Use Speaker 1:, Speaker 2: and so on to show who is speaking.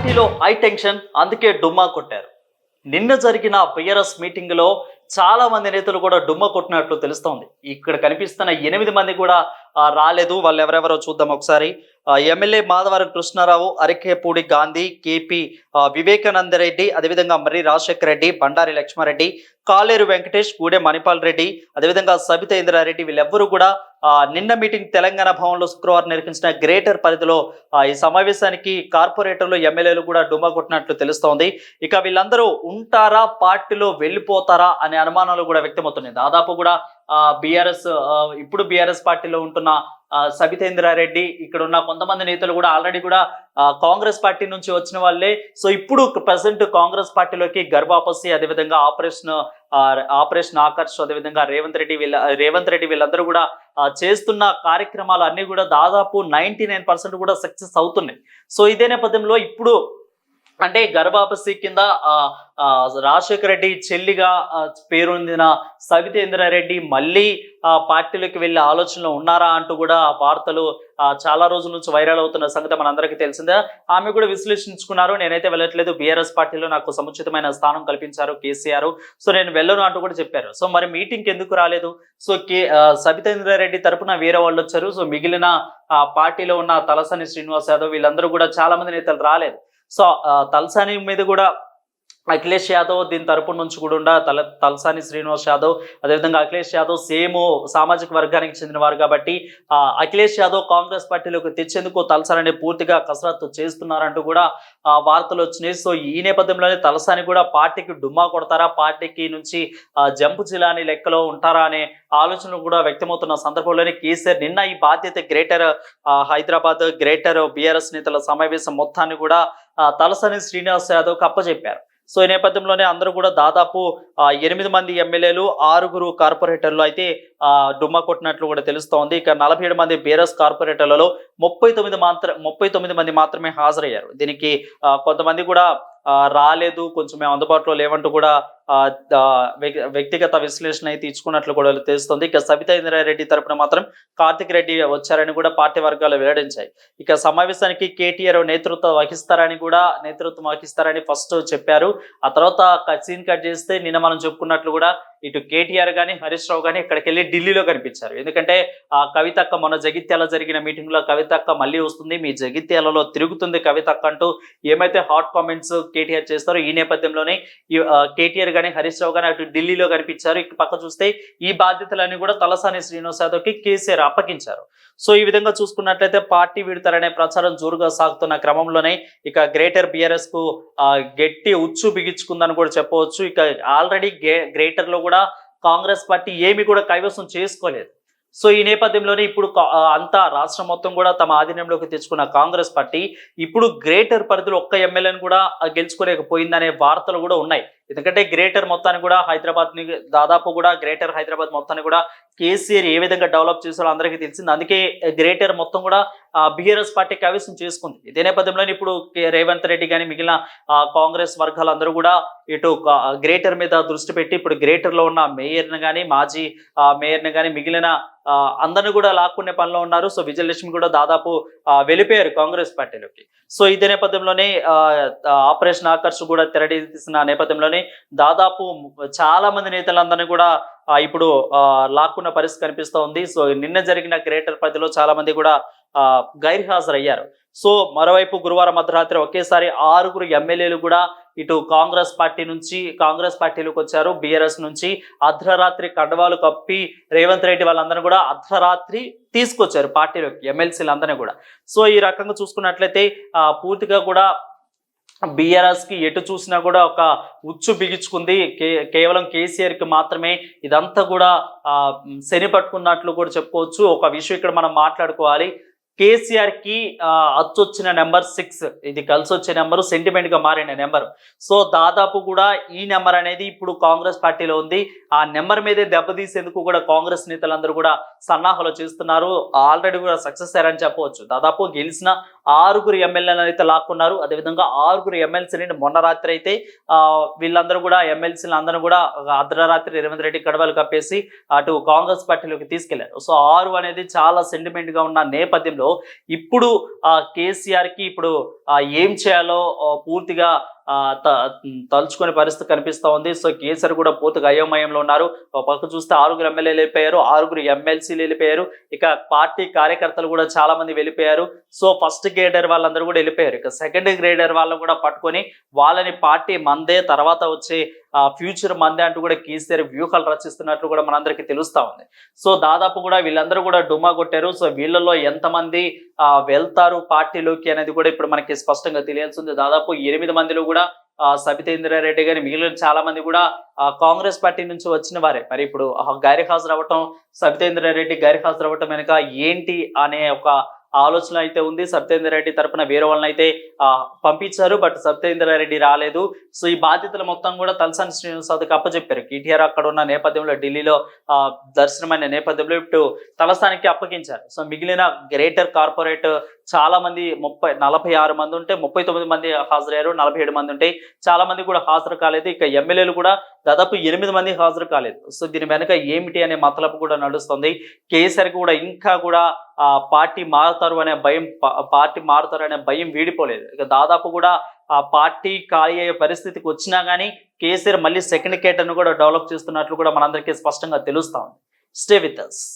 Speaker 1: పార్టీలో high tension, అందుకే డుమ్మా కొట్టారు. నిన్న జరిగిన బీఆర్ఎస్ మీటింగ్ లో చాలా మంది నేతలు కూడా డుమ్మా కొట్టినట్లు తెలుస్తోంది. ఇక్కడ కనిపిస్తున్న 8 మంది కూడా రాలేదు. వాళ్ళు ఎవరెవరో చూద్దాం ఒకసారి. ఎమ్మెల్యే మాధవరం కృష్ణారావు, అరికేపూడి గాంధీ, కేపీ వివేకానందరెడ్డి, అదేవిధంగా మర్రి రాజశేఖర రెడ్డి, బండారి లక్ష్మారెడ్డి, కాలేరు వెంకటేష్, గూడెం మణిపాల్ రెడ్డి, అదేవిధంగా సబితా ఇంద్రారెడ్డి వీళ్ళెవ్వరూ కూడా నిన్న మీటింగ్ తెలంగాణ భవన్లో శుక్రవారం నిర్వహించిన గ్రేటర్ పరిధిలో ఈ సమావేశానికి కార్పొరేటర్లు, ఎమ్మెల్యేలు కూడా డుమ్మా కొట్టినట్లు తెలుస్తోంది. ఇక వీళ్ళందరూ ఉంటారా, పార్టీలో వెళ్ళిపోతారా అనే అనుమానాలు కూడా వ్యక్తమవుతున్నాయి. దాదాపు కూడా బీఆర్ఎస్ ఇప్పుడు బీఆర్ఎస్ పార్టీలో ఉంటున్న సబితేంద్రారెడ్డి, ఇక్కడ ఉన్న కొంతమంది నేతలు కూడా ఆల్రెడీ కూడా కాంగ్రెస్ పార్టీ నుంచి వచ్చిన వాళ్ళే. సో ఇప్పుడు ప్రెసెంట్ కాంగ్రెస్ పార్టీలోకి గర్భాపసి, అదేవిధంగా ఆపరేషన్ ఆకర్ష్, అదేవిధంగా రేవంత్ రెడ్డి వీళ్ళందరూ కూడా చేస్తున్న కార్యక్రమాలు అన్ని కూడా దాదాపు 99% కూడా సక్సెస్ అవుతున్నాయి. సో ఇదే నేపథ్యంలో ఇప్పుడు అంటే గర్భాపసి కింద రాజశేఖర రెడ్డి చెల్లిగా పేరొందిన సబితేంద్రారెడ్డి మళ్ళీ పార్టీలోకి వెళ్ళే ఆలోచనలో ఉన్నారా అంటూ కూడా వార్తలు చాలా రోజుల నుంచి వైరల్ అవుతున్న సంగతి మనందరికీ తెలిసిందే. ఆమె కూడా విశ్లేషించుకున్నారు, నేనైతే వెళ్ళట్లేదు, బీఆర్ఎస్ పార్టీలో నాకు సముచితమైన స్థానం కల్పించారు కేసీఆర్, సో నేను వెళ్ళను అంటూ కూడా చెప్పారు. సో మరి మీటింగ్కి ఎందుకు రాలేదు? సో సబితేంద్రారెడ్డి తరపున వేరే వాళ్ళు వచ్చారు. సో మిగిలిన పార్టీలో ఉన్న తలసాని శ్రీనివాస్ యాదవ్ వీళ్ళందరూ కూడా చాలా మంది నేతలు రాలేదు. సో తలసాని మీద కూడా అఖిలేష్ యాదవ్ దీని తరపు నుంచి కూడా తలసాని శ్రీనివాస్ యాదవ్, అదేవిధంగా అఖిలేష్ యాదవ్ సేమ్ సామాజిక వర్గానికి చెందిన వారు కాబట్టి అఖిలేష్ యాదవ్ కాంగ్రెస్ పార్టీలోకి తెచ్చేందుకు తలసాని పూర్తిగా కసరత్తు చేస్తున్నారంటూ కూడా వార్తలు వచ్చినాయి. సో ఈ నేపథ్యంలోనే తలసాని కూడా పార్టీకి డుమ్మా కొడతారా, పార్టీకి నుంచి జంపు జిల్లాని లెక్కలో ఉంటారా అనే ఆలోచనలు కూడా వ్యక్తమవుతున్న సందర్భంలోనే కేసీఆర్ నిన్న ఈ బాధ్యత గ్రేటర్ హైదరాబాద్ గ్రేటర్ బీఆర్ఎస్ నేతల సమావేశం మొత్తాన్ని కూడా తలసాని శ్రీనివాస్ యాదవ్కి అప్పచెప్పారు. సో ఈ నేపథ్యంలోనే అందరూ కూడా దాదాపు 8 మంది ఎమ్మెల్యేలు, 6 కార్పొరేటర్లు అయితే డుమ్మా కొట్టినట్లు కూడా తెలుస్తోంది. ఇక 47 మంది బీఆర్ఎస్ కార్పొరేటర్లలో 39 మంది మాత్రమే హాజరయ్యారు. దీనికి కొంతమంది కూడా రాలేదు, కొంచెం మేము అందుబాటులో లేవంటూ కూడా వ్యక్తిగత విశ్లేషణ అయితే ఇచ్చుకున్నట్లు కూడా తెలుస్తుంది. ఇక సబితా ఇంద్రారెడ్డి తరపున మాత్రం కార్తిక్ రెడ్డి వచ్చారని కూడా పార్టీ వర్గాలు వెల్లడించాయి. ఇక సమావేశానికి కేటీఆర్ నేతృత్వం వహిస్తారని ఫస్ట్ చెప్పారు. ఆ తర్వాత సీన్ కట్ చేస్తే నిన్న మనం చెప్పుకున్నట్లు కూడా ఇటు కేటీఆర్ కానీ హరీష్ రావు కానీ ఇక్కడికి వెళ్ళి ఢిల్లీలో కనిపించారు. ఎందుకంటే కవితక్క మొన్న జగిత్యాల జరిగిన మీటింగ్ లో కవితక్క మళ్ళీ వస్తుంది, మీ జగిత్యాలలో తిరుగుతుంది కవితక్క అంటూ ఏమైతే హాట్ కామెంట్స్ కేటీఆర్ చేస్తారో ఈ నేపథ్యంలోనే కేటీఆర్ కానీ హరీష్ రావు కానీ అటు ఢిల్లీలో కనిపించారు. ఇక పక్క చూస్తే ఈ బాధ్యతలన్నీ కూడా తలసాని శ్రీనివాస్ యాదవ్కి కేసీఆర్ అప్పగించారు. సో ఈ విధంగా చూసుకున్నట్లయితే పార్టీ విడతారనే ప్రచారం జోరుగా సాగుతున్న క్రమంలోనే ఇక గ్రేటర్ బీఆర్ఎస్ కు గట్టి ఉచ్చు బిగించుకుందని కూడా చెప్పవచ్చు. ఇక ఆల్రెడీ గ్రేటర్ లో కూడా కాంగ్రెస్ పార్టీ ఏమి కూడా కైవసం చేసుకోలేదు. సో ఈ నేపథ్యంలోనే ఇప్పుడు అంతా రాష్ట్రం మొత్తం కూడా తమ ఆధీనంలోకి తెచ్చుకున్న కాంగ్రెస్ పార్టీ ఇప్పుడు గ్రేటర్ పరిధిలో ఒక్క ఎమ్మెల్యేని కూడా గెలుచుకోలేకపోయిందనే వార్తలు కూడా ఉన్నాయి. ఎందుకంటే గ్రేటర్ మొత్తాన్ని కూడా దాదాపు కూడా గ్రేటర్ హైదరాబాద్ మొత్తాన్ని కూడా కేసీఆర్ ఏ విధంగా డెవలప్ చేశారో అందరికీ తెలిసింది. అందుకే గ్రేటర్ మొత్తం కూడా బీఆర్ఎస్ పార్టీ కైవసం చేసుకుంది. ఇదే నేపథ్యంలో ఇప్పుడు రేవంత్ రెడ్డి కానీ మిగిలిన కాంగ్రెస్ వర్గాలందరూ కూడా ఇటు గ్రేటర్ మీద దృష్టి పెట్టి ఇప్పుడు గ్రేటర్ లో ఉన్న మేయర్ని కానీ మాజీ మేయర్ని కానీ మిగిలిన అందరిని కూడా లాక్కునే పనిలో ఉన్నారు. సో విజయలక్ష్మి కూడా దాదాపు వెళ్ళిపోయారు కాంగ్రెస్ పార్టీలోకి. సో ఇదే నేపథ్యంలోనే ఆపరేషన్ ఆకర్ష్ కూడా తెరదీసిన నేపథ్యంలోనే దాదాపు చాలా మంది నేతలందరినీ కూడా ఇప్పుడు లాక్కున్న పరిస్థితి కనిపిస్తూ ఉంది. సో నిన్న జరిగిన గ్రేటర్ పరిధిలో చాలా మంది కూడా గైర్హాజరయ్యారు. సో మరోవైపు గురువారం మధ్యరాత్రి ఒకేసారి 6 ఎమ్మెల్యేలు కూడా ఇటు కాంగ్రెస్ పార్టీలోకి వచ్చారు. బీఆర్ఎస్ నుంచి అర్ధరాత్రి కండవాలు కప్పి రేవంత్ రెడ్డి వాళ్ళందరినీ కూడా అర్ధరాత్రి తీసుకొచ్చారు పార్టీలోకి, ఎమ్మెల్సీలందరినీ కూడా. సో ఈ రకంగా చూసుకున్నట్లయితే పూర్తిగా కూడా బీఆర్ఎస్ కి ఎటు చూసినా కూడా ఒక ఉచ్చు బిగించుకుంది. కేవలం కేసీఆర్ కి మాత్రమే ఇదంతా కూడా శని పట్టుకున్నట్లు కూడా చెప్పుకోవచ్చు. ఒక విషయం ఇక్కడ మనం మాట్లాడుకోవాలి. కేసీఆర్ కి అచ్చొచ్చిన నెంబర్ 6, ఇది కలిసి వచ్చే నెంబరు, సెంటిమెంట్ గా మారిన నెంబరు. సో దాదాపు కూడా ఈ నెంబర్ అనేది ఇప్పుడు కాంగ్రెస్ పార్టీలో ఉంది. ఆ నెంబర్ మీదే దెబ్బతీసేందుకు కూడా కాంగ్రెస్ నేతలందరూ కూడా సన్నాహాలు చేస్తున్నారు. ఆల్రెడీ కూడా సక్సెస్ అయ్యారని చెప్పవచ్చు. దాదాపు గెలిచిన 6 ఎమ్మెల్యేలను అయితే లాక్కున్నారు. అదేవిధంగా 6 ఎమ్మెల్సీని మొన్న రాత్రి అయితే వీళ్ళందరూ కూడా ఎమ్మెల్సీలు అందరూ కూడా అర్ధరాత్రి రేవంత్ రెడ్డి కడవలు కప్పేసి అటు కాంగ్రెస్ పార్టీలోకి తీసుకెళ్లారు. సో 6 అనేది చాలా సెంటిమెంట్ గా ఉన్న నేపథ్యంలో నేపథ్యంలో ఇప్పుడు కేసీఆర్ కి ఇప్పుడు ఏం చేయాలో పూర్తిగా ఆ, త- తలుచుకునే పరిస్థితి కనిపిస్తా ఉంది. సో కేసీఆర్ కూడా పూర్తిగా అయోమయంలో ఉన్నారు. ఒక పక్క చూస్తే 6 ఎమ్మెల్యేలు వెళ్ళిపోయారు, 6 ఎమ్మెల్సీలు వెళ్ళిపోయారు, ఇక పార్టీ కార్యకర్తలు కూడా చాలా మంది వెళ్ళిపోయారు. సో ఫస్ట్ గ్రేడర్ వాళ్ళందరూ కూడా వెళ్ళిపోయారు. ఇక సెకండ్ గ్రేడర్ వాళ్ళని కూడా పట్టుకొని వాళ్ళని పార్టీ మందే, తర్వాత వచ్చే ఫ్యూచర్ మందే అంటూ కూడా కేసీఆర్ వ్యూహాలు రచిస్తున్నట్లు కూడా మనందరికీ తెలుస్తా ఉంది. సో దాదాపు కూడా వీళ్ళందరూ కూడా డుమ్మా కొట్టారు. సో వీళ్ళలో ఎంతమంది వెళ్తారు పార్టీలోకి అనేది కూడా ఇప్పుడు మనకి స్పష్టంగా తెలియాల్సింది. దాదాపు 8 మందిలో కూడా సబితేంద్రారెడ్డి గారి మిగిలిన చాలా మంది కూడా కాంగ్రెస్ పార్టీ నుంచి వచ్చిన వారే. మరి ఇప్పుడు గైర్హాజరు అవ్వటం, సబితేంద్రారెడ్డి గైర్హాజరు అవ్వటం వెనుక ఏంటి అనే ఒక ఆలోచన అయితే ఉంది. సబితేంద్రారెడ్డి తరపున వేరే వాళ్ళని అయితే పంపించారు, బట్ సబితేంద్రారెడ్డి రాలేదు. సో ఈ బాధ్యతలు మొత్తం కూడా తలసాని శ్రీనివాస్ యాదవ్కి అప్పచెప్పారు. కేటీఆర్ అక్కడ ఉన్న నేపథ్యంలో, ఢిల్లీలో దర్శనమైన నేపథ్యంలో ఇప్పుడు తలసానికి అప్పగించారు. సో మిగిలిన గ్రేటర్ కార్పొరేట్ చాలా మంది 46 మంది ఉంటే 39 మంది హాజరయ్యారు, 47 మంది ఉంటే చాలా మంది కూడా హాజరు కాలేదు. ఇక ఎమ్మెల్యేలు కూడా దాదాపు 8 మంది హాజరు కాలేదు. సో దీని వెనుక ఏమిటి అనే మతలబు కూడా నడుస్తుంది. కేసీఆర్ కూడా ఇంకా కూడా పార్టీ మారుతారు అనే భయం, పార్టీ మారుతారు అనే భయం వీడిపోలేదు. ఇక దాదాపు కూడా ఆ పార్టీ ఖాళీ అయ్యే పరిస్థితికి వచ్చినా కానీ కేసీఆర్ మళ్ళీ సెకండ్ కేటర్ను కూడా డెవలప్ చేస్తున్నట్లు కూడా మనందరికీ స్పష్టంగా తెలుస్తా ఉంది. Stay with us.